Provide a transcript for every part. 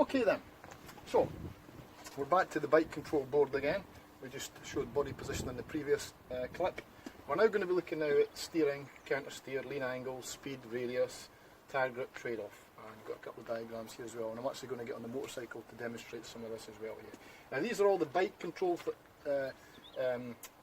Okay then, so we're back to the bike control board again. We just showed body position in the previous clip. We're now going to be looking now at steering, counter steer, lean angle, speed, radius, tyre grip trade-off. And I've got a couple of diagrams here as well, and I'm actually going to get on the motorcycle to demonstrate some of this as well here. Now these are all the bike control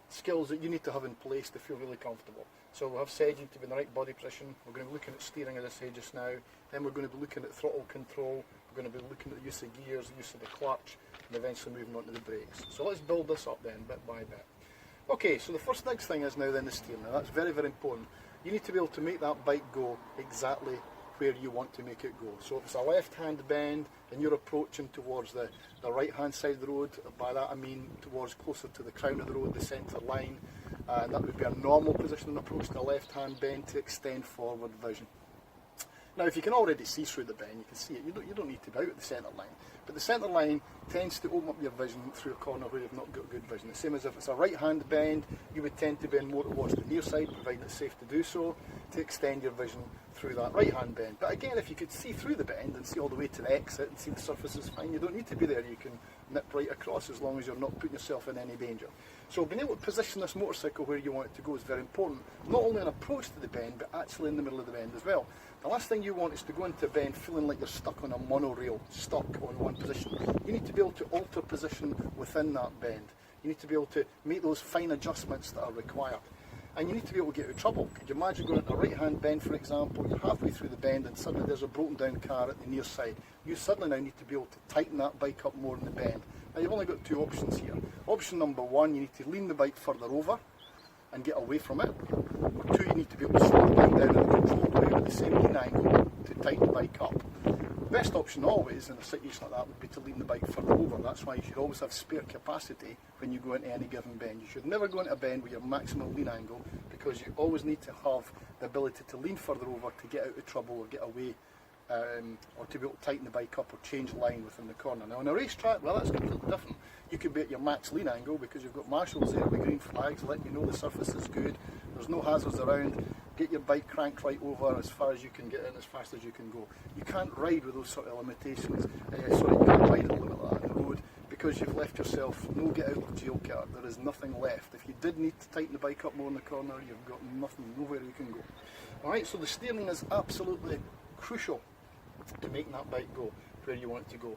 skills that you need to have in place to feel really comfortable. So we'll have said you to be in the right body position. We're going to be looking at steering, as I said just now. Then we're going to be looking at throttle control. We're going to be looking at the use of gears, the use of the clutch, and eventually moving on to the brakes. So let's build this up then, bit by bit. Okay, so the first next thing is now then the steering. Now that's very, very important. You need to be able to make that bike go exactly where you want to make it go. So if it's a left-hand bend and you're approaching towards the right-hand side of the road, by that I mean towards closer to the crown of the road, the centre line, that would be a normal position approach to a left-hand bend to extend forward vision. Now if you can already see through the bend, you can see it, you don't need to be out at the centre line. But the centre line tends to open up your vision through a corner where you've not got good vision. The same as if it's a right-hand bend, you would tend to bend more towards the near side, providing it's safe to do so, to extend your vision through that right-hand bend. But again, if you could see through the bend and see all the way to the exit and see the surface is fine, you don't need to be there. You can nip right across as long as you're not putting yourself in any danger. So being able to position this motorcycle where you want it to go is very important. Not only an approach to the bend, but actually in the middle of the bend as well. The last thing you want is to go into a bend feeling like you're stuck on a monorail, stuck on one position. You need to be able to alter position within that bend. You need to be able to make those fine adjustments that are required. And you need to be able to get out of trouble. Could you imagine going into a right-hand bend, for example, you're halfway through the bend and suddenly there's a broken down car at the near side. You suddenly now need to be able to tighten that bike up more in the bend. Now you've only got two options here. Option number one, you need to lean the bike further over and get away from it. Or two, you need to be able to slow the bike down in a controlled way with the same lean angle to tighten the bike up. The best option always in a situation like that would be to lean the bike further over. That's why you should always have spare capacity when you go into any given bend. You should never go into a bend with your maximum lean angle, because you always need to have the ability to lean further over to get out of trouble or get away, or to be able to tighten the bike up or change line within the corner. Now on a racetrack, well, that's completely different. You could be at your max lean angle because you've got marshals there with green flags letting you know the surface is good, there's no hazards around. Get your bike cranked right over as far as you can get in, as fast as you can go. You can't ride with those sort of limitations. You can't ride at the limit like that on the road, because you've left yourself no get out of jail card. There is nothing left. If you did need to tighten the bike up more in the corner, you've got nothing, nowhere you can go. Alright, so the steering is absolutely crucial to making that bike go where you want it to go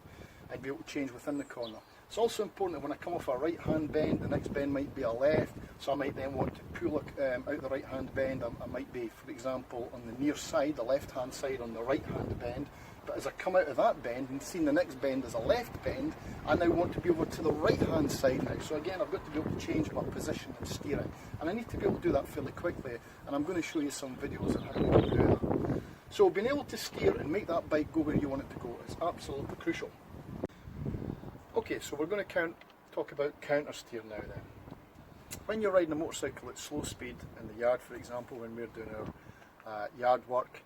and be able to change within the corner. It's also important that when I come off a right-hand bend, the next bend might be a left, so I might then want to pull out the right-hand bend. I might be, for example, on the near side, the left-hand side on the right-hand bend, but as I come out of that bend and seeing the next bend as a left bend, I now want to be over to the right-hand side now. So again, I've got to be able to change my position and steering, and I need to be able to do that fairly quickly, and I'm going to show you some videos on how we can do that. So being able to steer and make that bike go where you want it to go is absolutely crucial. Okay, so we're going to talk about counter steer now then. When you're riding a motorcycle at slow speed in the yard, for example, when we're doing our yard work,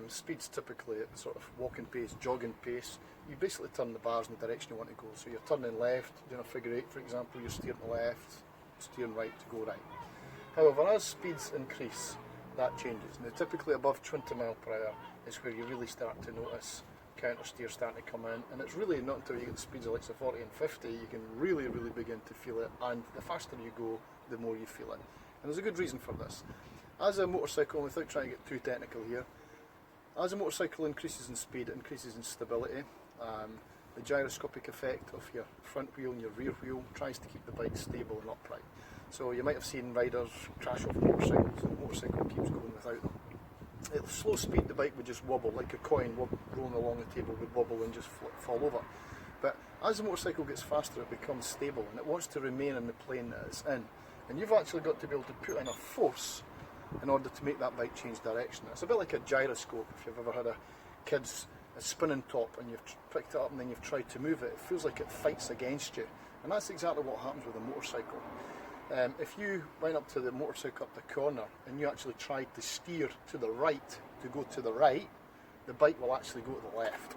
speed's typically at sort of walking pace, jogging pace, you basically turn the bars in the direction you want to go. So you're turning left, doing a figure eight for example, you're steering left, steering right to go right. However, as speeds increase, that changes. Now typically above 20 mph is where you really start to notice counter steer starting to come in, and it's really not until you get the speeds of like 40 and 50 you can really begin to feel it, and the faster you go the more you feel it. And there's a good reason for this. As a motorcycle, without trying to get too technical here, as a motorcycle increases in speed, it increases in stability. The gyroscopic effect of your front wheel and your rear wheel tries to keep the bike stable and upright. So you might have seen riders crash off motorcycles and the motorcycle keeps going without them. At slow speed the bike would just wobble, like a coin rolling along the table would wobble and just fall over. But as the motorcycle gets faster, it becomes stable and it wants to remain in the plane that it's in. And you've actually got to be able to put in a force in order to make that bike change direction. It's a bit like a gyroscope. If you've ever had a kid's spinning top and you've picked it up and then you've tried to move it, it feels like it fights against you. And that's exactly what happens with a motorcycle. If you went up to the motorcycle up the corner and you actually tried to steer to the right to go to the right, the bike will actually go to the left.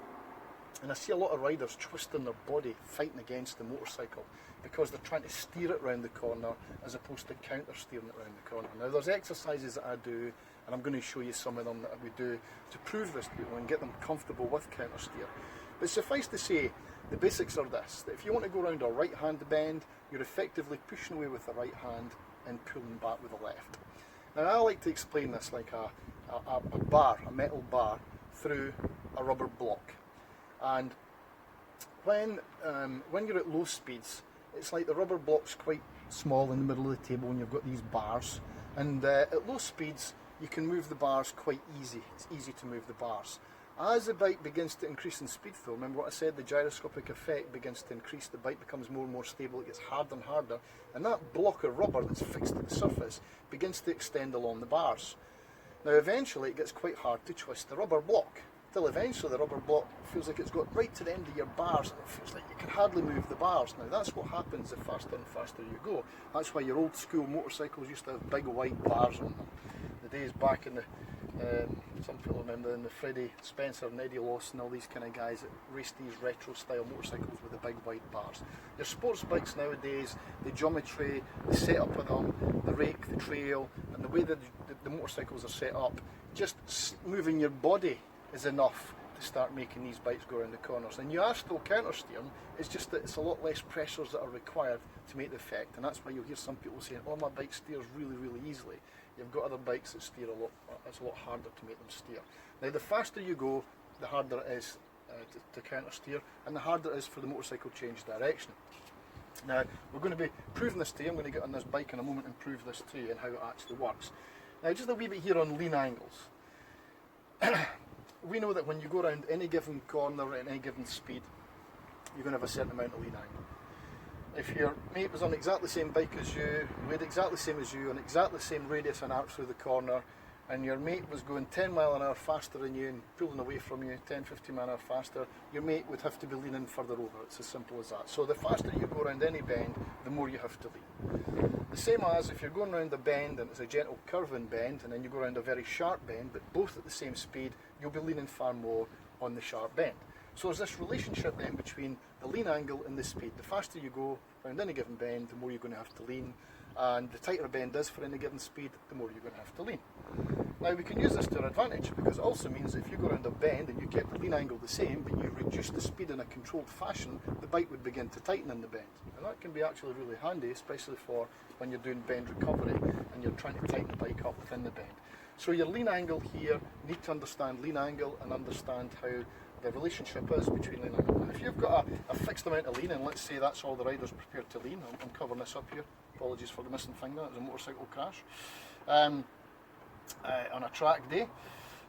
And I see a lot of riders twisting their body fighting against the motorcycle because they're trying to steer it round the corner as opposed to counter steering it round the corner. Now there's exercises that I do, and I'm going to show you some of them that we do to prove this to people and get them comfortable with counter steer. But suffice to say, the basics are this, that if you want to go around a right hand bend, you're effectively pushing away with the right hand and pulling back with the left. Now I like to explain this like a bar, a metal bar, through a rubber block. And when you're at low speeds, it's like the rubber block's quite small in the middle of the table and you've got these bars. And at low speeds, you can move the bars quite easy. It's easy to move the bars. As the bike begins to increase in speed though, remember what I said, the gyroscopic effect begins to increase, the bike becomes more and more stable, it gets harder and harder, and that block of rubber that's fixed to the surface begins to extend along the bars. Now eventually it gets quite hard to twist the rubber block, till eventually the rubber block feels like it's got right to the end of your bars and it feels like you can hardly move the bars. Now that's what happens the faster and faster you go. That's why your old school motorcycles used to have big white bars on them. The days back in the some people remember in the Freddie Spencer and Eddie Lawson, all these kind of guys that raced these retro style motorcycles with the big white bars. Your sports bikes nowadays, the geometry, the setup of them, the rake, the trail, and the way that the motorcycles are set up, just moving your body is enough to start making these bikes go around the corners. And you are still countersteering, it's just that it's a lot less pressures that are required to make the effect, and that's why you'll hear some people saying, oh, my bike steers really, really easily. You've got other bikes that steer a lot, it's a lot harder to make them steer. Now the faster you go, the harder it is to countersteer, and the harder it is for the motorcycle to change direction. Now we're going to be proving this to you, I'm going to get on this bike in a moment and prove this to you and how it actually works. Now just a wee bit here on lean angles. We know that when you go around any given corner at any given speed, you're going to have a certain amount of lean angle. If your mate was on exactly the same bike as you, weighed exactly the same as you, on exactly the same radius and arc through the corner, and your mate was going 10 mile an hour faster than you and pulling away from you 10, 15 mile an hour faster, your mate would have to be leaning further over. It's as simple as that. So the faster you go around any bend, the more you have to lean. The same as if you're going around a bend and it's a gentle curving bend, and then you go around a very sharp bend, but both at the same speed, you'll be leaning far more on the sharp bend. So there's this relationship then between the lean angle and the speed. The faster you go around any given bend, the more you're going to have to lean. And the tighter a bend is for any given speed, the more you're going to have to lean. Now we can use this to our advantage, because it also means if you go around a bend and you kept the lean angle the same, but you reduce the speed in a controlled fashion, the bike would begin to tighten in the bend. And that can be actually really handy, especially for when you're doing bend recovery and you're trying to tighten the bike up within the bend. So your lean angle here, you need to understand lean angle and understand how the relationship is between lean angle. And if you've got a fixed amount of lean, and let's say that's all the rider's prepared to lean, I'm covering this up here, apologies for the missing finger, it was a motorcycle crash, on a track day.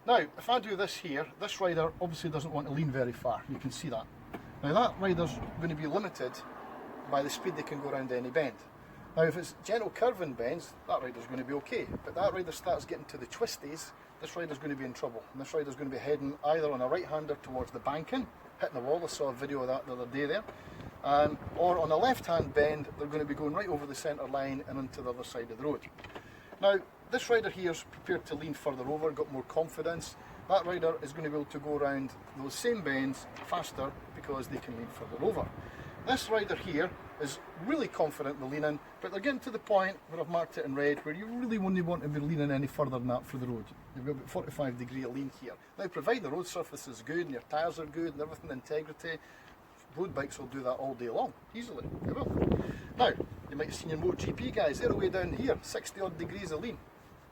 Now, if I do this here, this rider obviously doesn't want to lean very far, you can see that. Now that rider's going to be limited by the speed they can go around any bend. Now if it's gentle curving bends, that rider's going to be okay, but that rider starts getting to the twisties, this rider's going to be in trouble, and this rider's going to be heading either on a right-hander towards the banking, hitting the wall, I saw a video of that the other day there, or on a left-hand bend, they're going to be going right over the centre line and into the other side of the road. Now, this rider here is prepared to lean further over, got more confidence. That rider is going to be able to go around those same bends faster because they can lean further over. This rider here is really confident in the leaning, but they're getting to the point where I've marked it in red where you really wouldn't want to be leaning any further than that through the road. You've got about 45 degree of lean here. Now, provided the road surface is good and your tyres are good and everything integrity, road bikes will do that all day long, easily. They will. Now, you might have seen your MotoGP guys, they're way down here, 60 odd degrees of lean.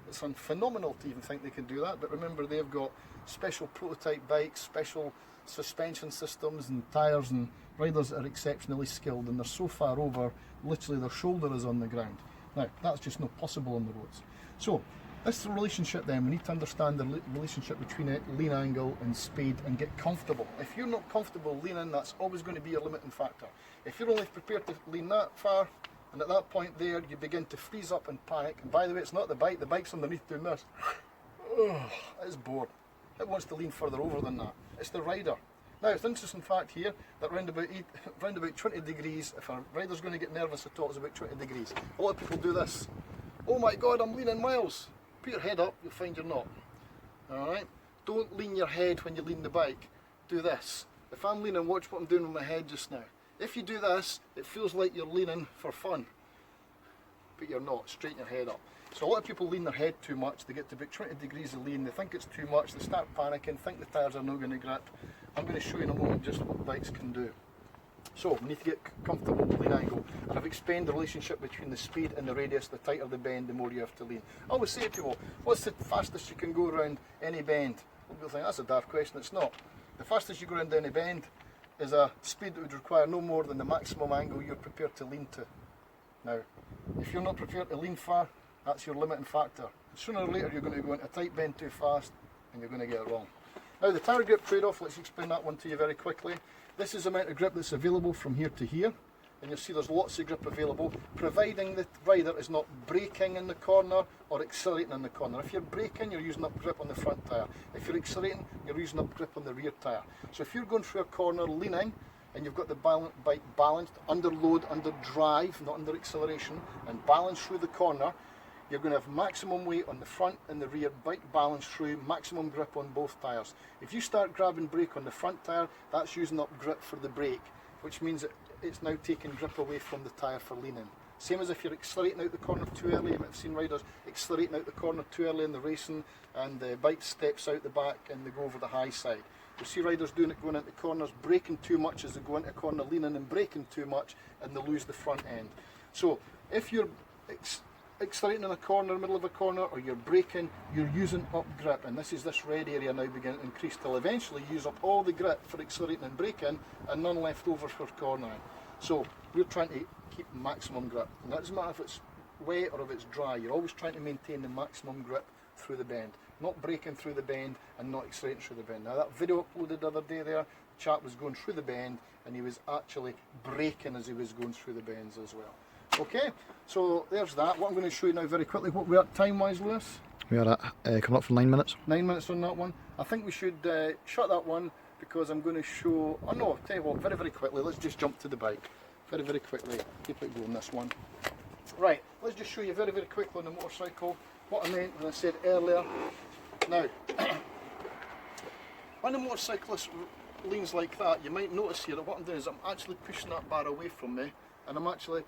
It's phenomenal to even think they can do that, but remember they've got special prototype bikes, special suspension systems and tyres, and riders that are exceptionally skilled, and they're so far over, literally their shoulder is on the ground. Now, that's just not possible on the roads. So, this is the relationship then, we need to understand the relationship between it, lean angle and speed, and get comfortable. If you're not comfortable leaning, that's always going to be your limiting factor. If you're only prepared to lean that far, and at that point there, you begin to freeze up and panic. And by the way, it's not the bike's underneath doing this. It's bored. It wants to lean further over than that. It's the rider. Now, it's an interesting fact here that round about 20 degrees, if a rider's going to get nervous at all, it's about 20 degrees. A lot of people do this. Oh my God, I'm leaning miles. Put your head up, you'll find you're not. Alright? Don't lean your head when you lean the bike. Do this. If I'm leaning, watch what I'm doing with my head just now. If you do this, it feels like you're leaning for fun, but you're not. Straighten your head up. So a lot of people lean their head too much, they get to about 20 degrees of lean, they think it's too much, they start panicking, think the tyres are not going to grip. I'm going to show you in a moment just what bikes can do. So we need to get comfortable with lean angle, and I've explained the relationship between the speed and the radius. The tighter the bend, the more you have to lean. I always say to people, what's the fastest you can go around any bend? People think that's a daft question. It's not. The fastest you go around any bend is a speed that would require no more than the maximum angle you're prepared to lean to. Now, if you're not prepared to lean far, that's your limiting factor. Sooner or later you're going to go into a tight bend too fast and you're going to get it wrong. Now the tyre grip trade-off, let's explain that one to you very quickly. This is the amount of grip that's available from here to here, and you'll see there's lots of grip available, providing the rider is not braking in the corner or accelerating in the corner. If you're braking, you're using up grip on the front tyre. If you're accelerating, you're using up grip on the rear tyre. So if you're going through a corner leaning, and you've got the bike balanced, under load, under drive, not under acceleration, and balanced through the corner, you're going to have maximum weight on the front and the rear, bike balance through, maximum grip on both tyres. If you start grabbing brake on the front tyre, that's using up grip for the brake, which means that it's now taking grip away from the tyre for leaning. Same as if you're accelerating out the corner too early. You might have seen riders accelerating out the corner too early in the racing, and the bike steps out the back and they go over the high side. You see riders doing it going into corners, braking too much as they go into a corner, leaning and braking too much, and they lose the front end. So if you're accelerating in a corner, middle of a corner, or you're braking, you're using up grip, and this is this red area now beginning to increase till eventually you use up all the grip for accelerating and braking and none left over for cornering. So we're trying to keep maximum grip, and that doesn't matter if it's wet or if it's dry. You're always trying to maintain the maximum grip through the bend, not braking through the bend and not accelerating through the bend. Now that video uploaded the other day there, the chap was going through the bend and he was actually braking as he was going through the bends as well. Okay, so there's that. What I'm going to show you now very quickly, what we're at time-wise, Lewis? We are at coming up for 9 minutes. 9 minutes on that one. I think we should shut that one because I'm going to show... Oh no, tell you what, very, very quickly, let's just jump to the bike. Very, very quickly, keep it going, this one. Right, let's just show you very, very quickly on the motorcycle what I meant when I said earlier. Now, when a motorcyclist leans like that, you might notice here that what I'm doing is I'm actually pushing that bar away from me, and I'm actually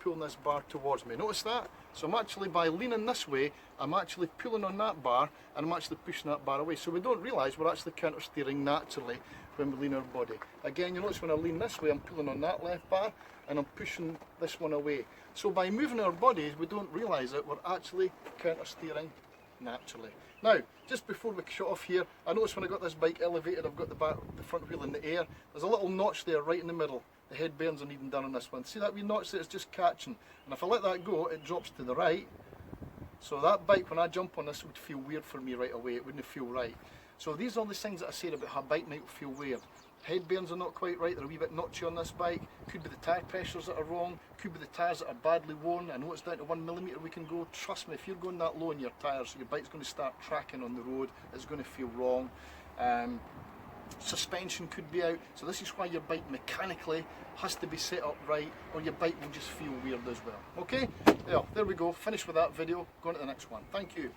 pulling this bar towards me. Notice that? So I'm actually, by leaning this way, I'm actually pulling on that bar and I'm actually pushing that bar away. So we don't realise we're actually counter-steering naturally when we lean our body. Again, you notice when I lean this way, I'm pulling on that left bar and I'm pushing this one away. So by moving our bodies, we don't realise it, we're actually counter-steering naturally. Now, just before we shut off here, I noticed when I got this bike elevated, I've got the front wheel in the air. There's a little notch there right in the middle. The head bearings are needing done on this one. See that wee notch there? It's just catching. And if I let that go, it drops to the right. So that bike, when I jump on this, would feel weird for me right away. It wouldn't feel right. So these are all the things that I said about how a bike might feel weird. Head bearings are not quite right. They're a wee bit notchy on this bike. Could be the tyre pressures that are wrong. Could be the tyres that are badly worn. I know it's down to 1 millimetre we can go. Trust me, if you're going that low on your tyres, your bike's going to start tracking on the road. It's going to feel wrong. Suspension could be out, so this is why your bike mechanically has to be set up right, or your bike will just feel weird as well. Okay, there we go, finished with that video, going to the next one. Thank you.